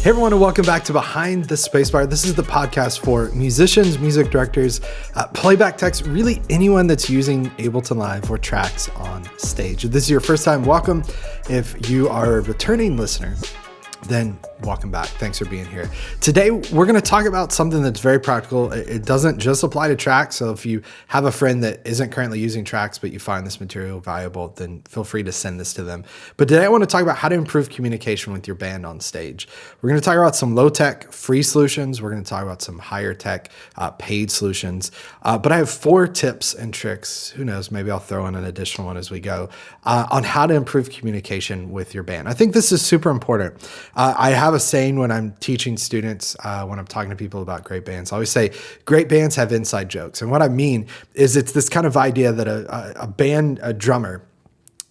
Hey everyone, and welcome back to Behind the Spacebar. This is the podcast for musicians, music directors, playback techs, really anyone that's using Ableton Live or tracks on stage. If this is your first time, welcome. If you are a returning listener, then welcome back. Thanks for being here. Today, we're going to talk about something that's very practical. It doesn't just apply to tracks. So if you have a friend that isn't currently using tracks, but you find this material valuable, then feel free to send this to them. But today I want to talk about how to improve communication with your band on stage. We're going to talk about some low-tech free solutions. We're going to talk about some higher tech paid solutions. But I have 4 tips and tricks. Who knows, maybe I'll throw in an additional one as we go on how to improve communication with your band. I think this is super important. I have a saying when I'm teaching students, when I'm talking to people about great bands, I always say great bands have inside jokes. And what I mean is it's this kind of idea that a drummer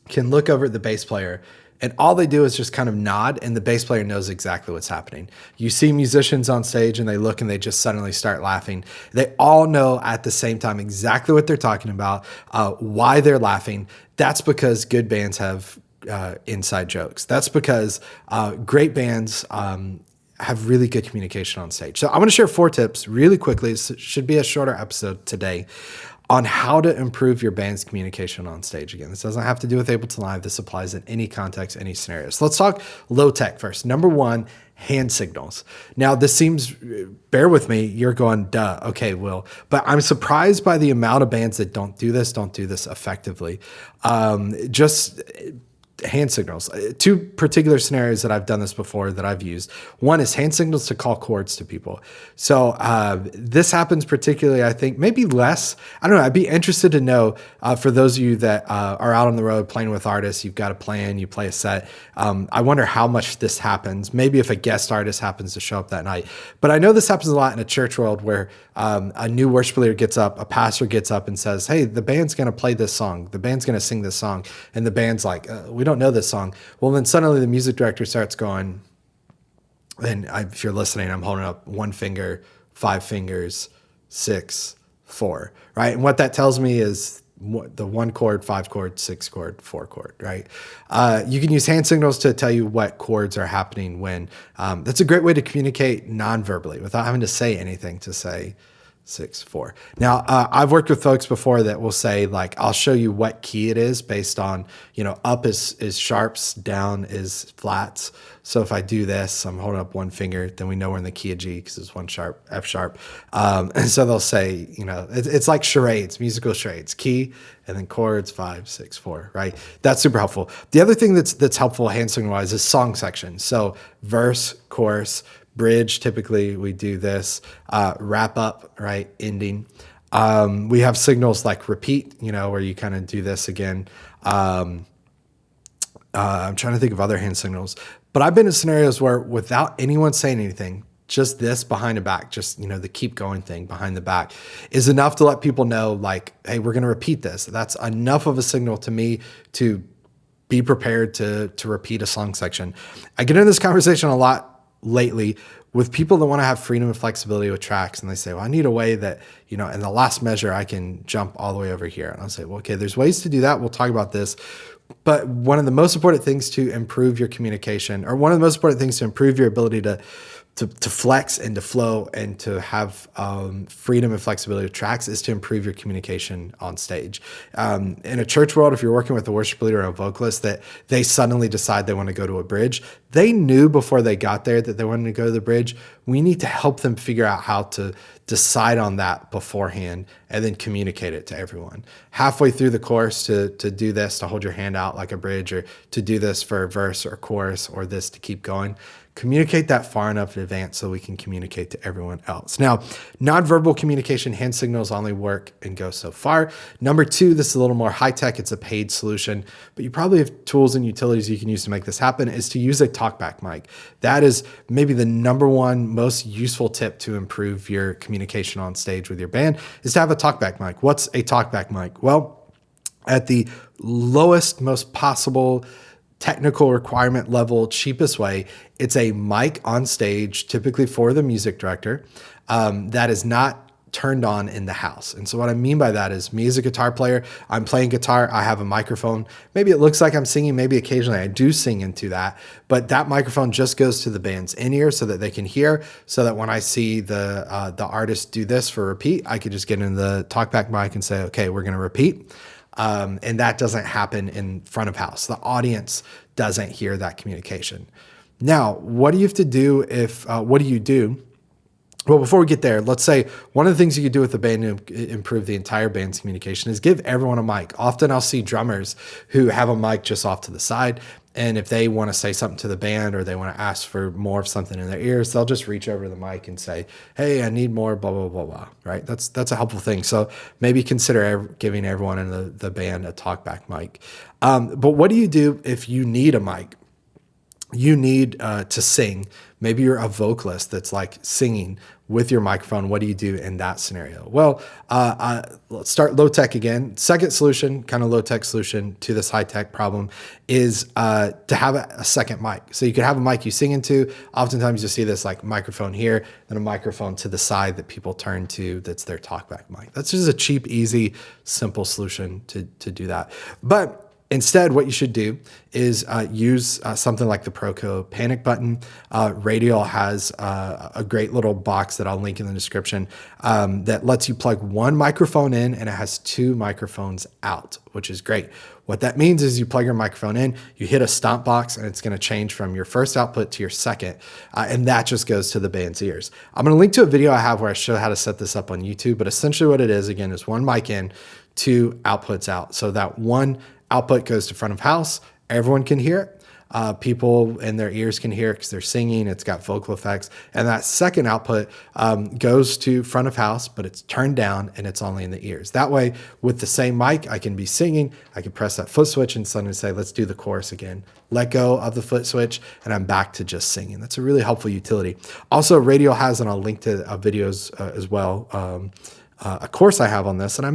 can look over at the bass player and all they do is just kind of nod and the bass player knows exactly what's happening. You see musicians on stage and they look and they just suddenly start laughing. They all know at the same time exactly what they're talking about, why they're laughing. That's because good bands have inside jokes. That's because great bands have really good communication on stage. So I'm going to share 4 tips really quickly. It should be a shorter episode today on how to improve your band's communication on stage. Again, this doesn't have to do with Ableton Live. This applies in any context, any scenario. So let's talk low tech first. Number 1, hand signals. Now this seems, bear with me, you're going, duh, okay, Will, but I'm surprised by the amount of bands that don't do this effectively. Just hand signals. 2 particular scenarios that I've done this before that I've used. One is hand signals to call chords to people. So this happens particularly, I think, maybe less. I don't know. I'd be interested to know for those of you that are out on the road playing with artists, you've got a plan, you play a set. I wonder how much this happens. Maybe if a guest artist happens to show up that night. But I know this happens a lot in a church world where a new worship leader gets up, a pastor gets up and says, hey, the band's going to play this song. The band's going to sing this song. And the band's like, we don't know this song. Well, then suddenly the music director starts going, and if you're listening, I'm holding up 1 finger, 5 fingers, 6, 4, right? And what that tells me is the 1 chord, 5 chord, 6 chord, 4 chord, right? You can use hand signals to tell you what chords are happening when. That's a great way to communicate non-verbally without having to say anything to say 6, 4. Now, I've worked with folks before that will say, like, I'll show you what key it is based on, up is sharps, down is flats. So if I do this, I'm holding up 1 finger, then we know we're in the key of G because it's 1 sharp, F sharp. And so they'll say, it's like charades, musical charades, key, and then chords, 5, 6, 4, right? That's super helpful. The other thing that's helpful hand signal wise is song section. So verse, chorus, bridge, typically we do this, wrap up, right, ending. We have signals like repeat, where you kind of do this again. I'm trying to think of other hand signals, but I've been in scenarios where without anyone saying anything, just this behind the back, just, the keep going thing behind the back is enough to let people know, like, hey, we're going to repeat this. That's enough of a signal to me to be prepared to repeat a song section. I get into this conversation a lot lately with people that want to have freedom and flexibility with tracks. And they say, well, I need a way that, in the last measure, I can jump all the way over here. And I'll say, well, okay, there's ways to do that. We'll talk about this. But one of the most important things to improve your communication, or one of the most important things to improve your ability to flex and to flow and to have freedom and flexibility of tracks is to improve your communication on stage. In a church world, if you're working with a worship leader or a vocalist that they suddenly decide they want to go to a bridge, they knew before they got there that they wanted to go to the bridge. We need to help them figure out how to decide on that beforehand and then communicate it to everyone. Halfway through the course to do this, to hold your hand out like a bridge, or to do this for a verse or chorus, or this to keep going. Communicate that far enough in advance so we can communicate to everyone else. Now, nonverbal communication, hand signals only work and go so far. Number 2, this is a little more high tech. It's a paid solution, but you probably have tools and utilities you can use to make this happen, is to use a Talkback mic. That is maybe the number 1 most useful tip to improve your communication on stage with your band, is to have a Talkback mic. What's a Talkback mic? Well, at the lowest, most possible technical requirement level, cheapest way, it's a mic on stage, typically for the music director, that is not turned on in the house. And so what I mean by that is me as a guitar player, I'm playing guitar, I have a microphone. Maybe it looks like I'm singing, maybe occasionally I do sing into that, but that microphone just goes to the band's in-ear so that they can hear, so that when I see the artist do this for repeat, I could just get in the Talkback mic and say, okay, we're going to repeat. And that doesn't happen in front of house. The audience doesn't hear that communication. Now, what do you have to do what do you do? Well, before we get there, let's say one of the things you could do with the band to improve the entire band's communication is give everyone a mic. Often I'll see drummers who have a mic just off to the side. And if they want to say something to the band or they want to ask for more of something in their ears, they'll just reach over the mic and say, hey, I need more, blah, blah, blah, blah, right? That's a helpful thing. So maybe consider giving everyone in the band a Talkback mic. But what do you do if you need a mic? You need to sing. Maybe you're a vocalist that's like singing with your microphone. What do you do in that scenario? Well, let's start low tech again. Second solution, kind of low tech solution to this high tech problem is to have a second mic. So you could have a mic you sing into. Oftentimes you see this like microphone here and a microphone to the side that people turn to. That's their Talkback mic. That's just a cheap, easy, simple solution to do that. But instead, what you should do is use something like the Proco panic button. Radial has a great little box that I'll link in the description that lets you plug one microphone in and it has two microphones out, which is great. What that means is you plug your microphone in, you hit a stomp box, and it's going to change from your first output to your second, and that just goes to the band's ears. I'm going to link to a video I have where I show how to set this up on YouTube, but essentially what it is, again, is one mic in, two outputs out. So that one output goes to front of house. Everyone can hear it. People in their ears can hear it because they're singing. It's got vocal effects. And that second output goes to front of house, but it's turned down and it's only in the ears. That way, with the same mic, I can be singing. I can press that foot switch and suddenly say, let's do the chorus again. Let go of the foot switch and I'm back to just singing. That's a really helpful utility. Also, Radial has, and I'll link to videos as well, a course I have on this. And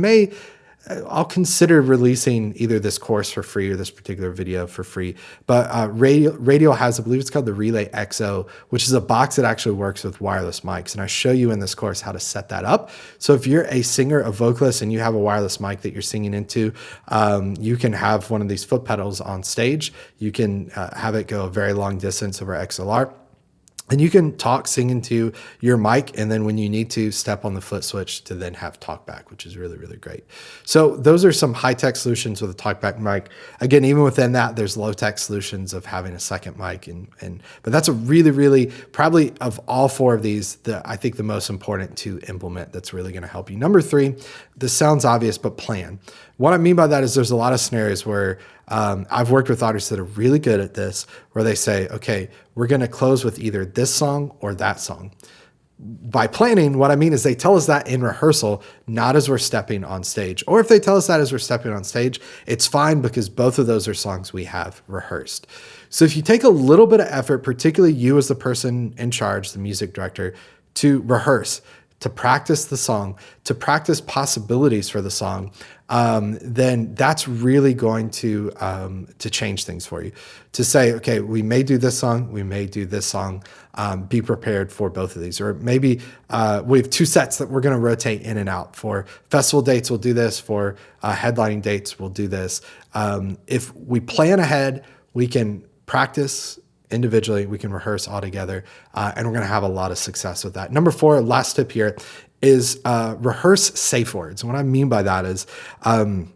I'll consider releasing either this course for free or this particular video for free. But Radial has, I believe it's called the Relay Xo, which is a box that actually works with wireless mics. And I show you in this course how to set that up. So if you're a singer, a vocalist, and you have a wireless mic that you're singing into, you can have one of these foot pedals on stage. You can have it go a very long distance over XLR. And you can sing into your mic, and then when you need to, step on the foot switch to then have Talkback, which is really, really great. So those are some high-tech solutions with a Talkback mic. Again, even within that, there's low-tech solutions of having a second mic. But that's a really, really, probably of all four of these, I think the most important to implement that's really going to help you. Number three, this sounds obvious, but plan. What I mean by that is there's a lot of scenarios where I've worked with artists that are really good at this, where they say, okay, we're going to close with either this song or that song. By planning, what I mean is they tell us that in rehearsal, not as we're stepping on stage. Or if they tell us that as we're stepping on stage, it's fine because both of those are songs we have rehearsed. So if you take a little bit of effort, particularly you as the person in charge, the music director, to rehearse, to practice the song, to practice possibilities for the song, then that's really going to change things for you. To say, okay, we may do this song, we may do this song, be prepared for both of these. Or maybe we have two sets that we're going to rotate in and out. For festival dates, we'll do this. For headlining dates, we'll do this. If we plan ahead, we can practice individually, we can rehearse all together, and we're going to have a lot of success with that. Number four, last tip here, is rehearse safe words. And what I mean by that is, and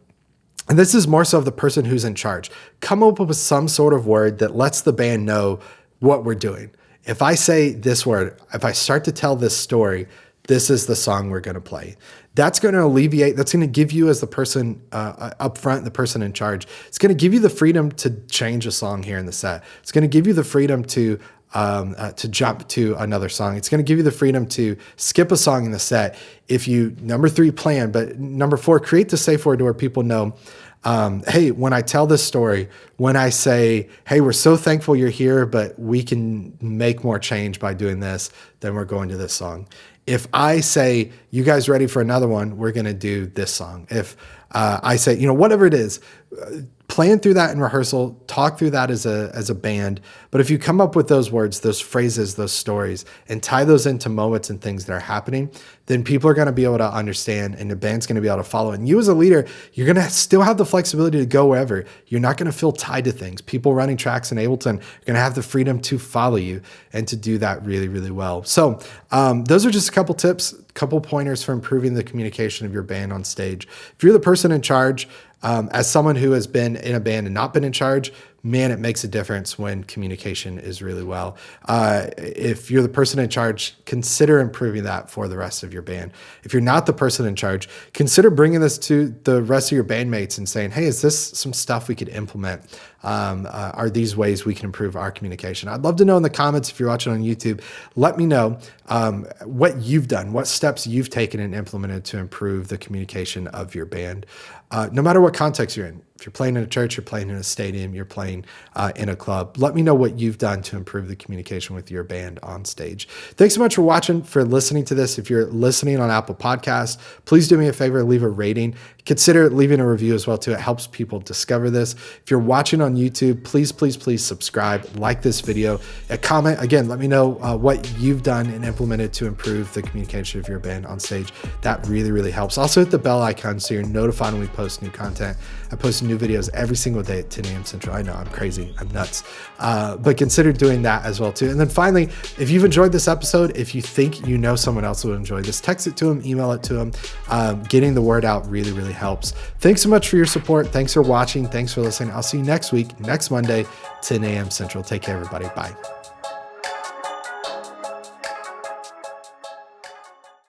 this is more so of the person who's in charge, come up with some sort of word that lets the band know what we're doing. If I say this word, if I start to tell this story, this is the song we're going to play. That's going to alleviate, that's going to give you as the person up front, the person in charge, it's going to give you the freedom to change a song here in the set. It's going to give you the freedom to jump to another song. It's going to give you the freedom to skip a song in the set. If you, number three, plan, but number four, create the safe word where people know, hey, when I tell this story, when I say, hey, we're so thankful you're here, but we can make more change by doing this, then we're going to this song. If I say, you guys ready for another one, we're going to do this song. If I say, whatever it is, plan through that in rehearsal, talk through that as a band. But if you come up with those words, those phrases, those stories, and tie those into moments and things that are happening, then people are going to be able to understand and the band's going to be able to follow. And you as a leader, you're going to still have the flexibility to go wherever. You're not going to feel tied to things. People running tracks in Ableton are going to have the freedom to follow you and to do that really, really well. So those are just a couple tips, couple pointers for improving the communication of your band on stage. If you're the person in charge, as someone who has been in a band and not been in charge, man, it makes a difference when communication is really well. If you're the person in charge, consider improving that for the rest of your band. If you're not the person in charge, consider bringing this to the rest of your bandmates and saying, hey, is this some stuff we could implement? Are these ways we can improve our communication? I'd love to know in the comments if you're watching on YouTube. Let me know what you've done, what steps you've taken and implemented to improve the communication of your band, no matter what context you're in. If you're playing in a church, you're playing in a stadium, you're playing in a club, let me know what you've done to improve the communication with your band on stage. Thanks so much for watching, for listening to this. If you're listening on Apple Podcasts, please do me a favor, leave a rating. Consider leaving a review as well too. It helps people discover this. If you're watching on YouTube, please, please, please subscribe, like this video, a comment. Again, let me know what you've done and implemented to improve the communication of your band on stage. That really, really helps. Also hit the bell icon so you're notified when we post new content. I post new videos every single day at 10 a.m. Central. I know I'm crazy, I'm nuts, but consider doing that as well too. And then finally, if you've enjoyed this episode, if you think you know someone else will enjoy this, text it to them, email it to them. Getting the word out really, really helps. Thanks so much for your support. Thanks for watching. Thanks for listening. I'll see you next week, next Monday, 10 a.m. Central. Take care, everybody. Bye.